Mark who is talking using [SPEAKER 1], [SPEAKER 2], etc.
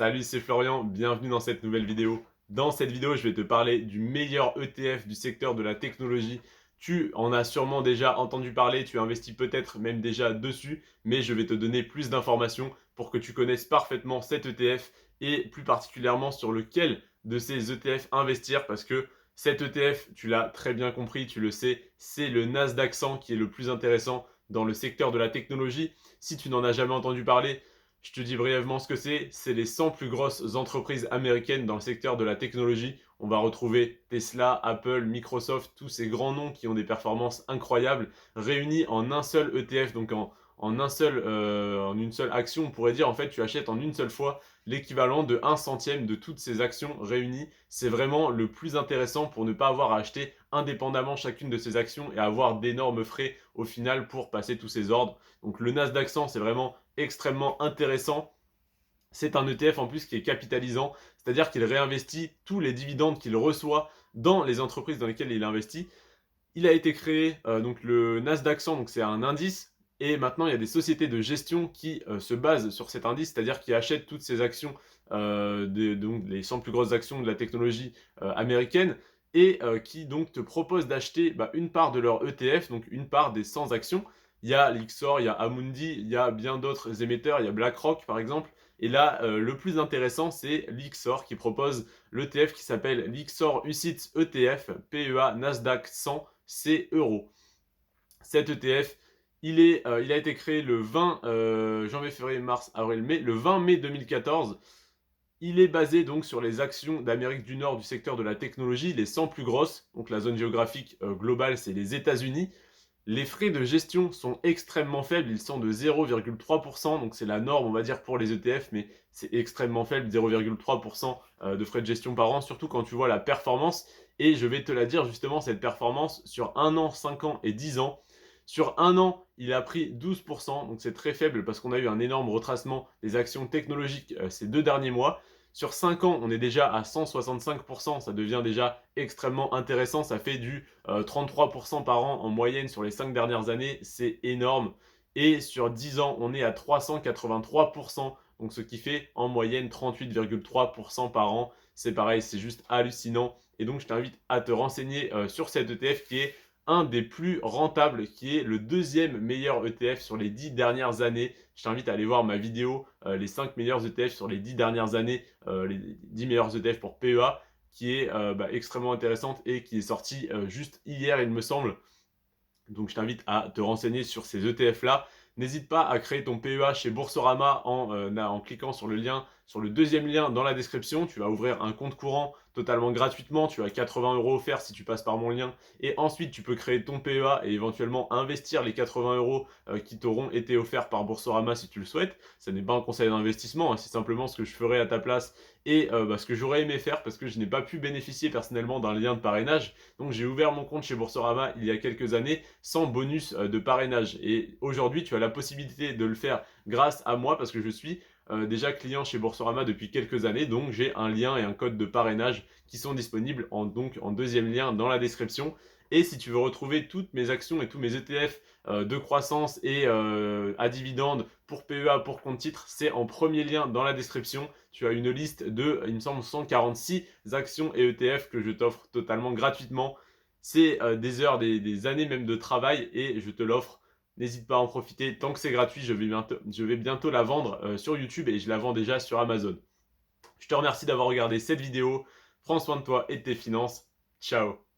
[SPEAKER 1] Salut, c'est Florian, bienvenue dans cette nouvelle vidéo. Dans cette vidéo, je vais te parler du meilleur ETF du secteur de la technologie. Tu en as sûrement déjà entendu parler, tu investis peut-être même déjà dessus, mais je vais te donner plus d'informations pour que tu connaisses parfaitement cet ETF et plus particulièrement sur lequel de ces ETF investir parce que cet ETF, tu l'as très bien compris, tu le sais, c'est le Nasdaq 100 qui est le plus intéressant dans le secteur de la technologie. Si tu n'en as jamais entendu parler, je te dis brièvement ce que c'est. C'est les 100 plus grosses entreprises américaines dans le secteur de la technologie. On va retrouver Tesla, Apple, Microsoft, tous ces grands noms qui ont des performances incroyables, réunis en un seul ETF, donc en une seule action. On pourrait dire en fait tu achètes en une seule fois l'équivalent de 1 centième de toutes ces actions réunies. C'est vraiment le plus intéressant pour ne pas avoir à acheter indépendamment chacune de ces actions et avoir d'énormes frais au final pour passer tous ces ordres. Donc le Nasdaq 100, c'est vraiment extrêmement intéressant. C'est un ETF en plus qui est capitalisant, c'est-à-dire qu'il réinvestit tous les dividendes qu'il reçoit dans les entreprises dans lesquelles il investit. Il a été créé, donc le Nasdaq 100, donc c'est un indice, et maintenant il y a des sociétés de gestion qui se basent sur cet indice, c'est-à-dire qui achètent toutes ces actions, donc les 100 plus grosses actions de la technologie américaine, et qui donc te proposent d'acheter une part de leur ETF, donc une part des 100 actions. Il y a Lyxor, il y a Amundi, il y a bien d'autres émetteurs, il y a BlackRock par exemple. Et là, le plus intéressant, c'est Lyxor qui propose l'ETF qui s'appelle Lyxor UCITS ETF, PEA Nasdaq 100, c'est euro. Cet ETF, il a été créé le 20 janvier, février, mars, avril, mai, le 20 mai 2014. Il est basé donc sur les actions d'Amérique du Nord du secteur de la technologie, les 100 plus grosses. Donc la zone géographique globale, c'est les États-Unis. Les frais de gestion sont extrêmement faibles, ils sont de 0,3%, donc c'est la norme on va dire pour les ETF, mais c'est extrêmement faible, 0,3% de frais de gestion par an, surtout quand tu vois la performance, et je vais te la dire justement, cette performance sur 1 an, 5 ans et 10 ans. Sur 1 an, il a pris 12%, donc c'est très faible parce qu'on a eu un énorme retracement des actions technologiques ces 2 derniers mois. Sur 5 ans, on est déjà à 165%, ça devient déjà extrêmement intéressant, ça fait du 33% par an en moyenne sur les 5 dernières années, c'est énorme. Et sur 10 ans, on est à 383%, donc ce qui fait en moyenne 38,3% par an. C'est pareil, c'est juste hallucinant. Et donc je t'invite à te renseigner sur cet ETF qui est un des plus rentables, qui est le deuxième meilleur ETF sur les 10 dernières années. Je t'invite à aller voir ma vidéo, les 5 meilleurs ETF sur les 10 dernières années, les 10 meilleurs ETF pour PEA, qui est extrêmement intéressante et qui est sortie juste hier, il me semble. Donc je t'invite à te renseigner sur ces ETF-là. N'hésite pas à créer ton PEA chez Boursorama en cliquant sur le lien, sur le deuxième lien dans la description. Tu vas ouvrir un compte courant totalement gratuitement. Tu as 80 € offerts si tu passes par mon lien. Et ensuite, tu peux créer ton PEA et éventuellement investir les 80 € qui t'auront été offerts par Boursorama si tu le souhaites. Ce n'est pas un conseil d'investissement, hein, c'est simplement ce que je ferai à ta place et ce que j'aurais aimé faire parce que je n'ai pas pu bénéficier personnellement d'un lien de parrainage. Donc j'ai ouvert mon compte chez Boursorama il y a quelques années sans bonus de parrainage. Et aujourd'hui, tu as la possibilité de le faire grâce à moi parce que je suis déjà client chez Boursorama depuis quelques années. Donc j'ai un lien et un code de parrainage qui sont disponibles donc en deuxième lien dans la description. Et si tu veux retrouver toutes mes actions et tous mes ETF de croissance et à dividendes pour PEA, pour compte titre, c'est en premier lien dans la description. Tu as une liste de, il me semble, 146 actions et ETF que je t'offre totalement gratuitement. C'est des heures, des années même de travail et je te l'offre. N'hésite pas à en profiter. Tant que c'est gratuit, je vais bientôt la vendre sur YouTube et je la vends déjà sur Amazon. Je te remercie d'avoir regardé cette vidéo. Prends soin de toi et de tes finances. Ciao.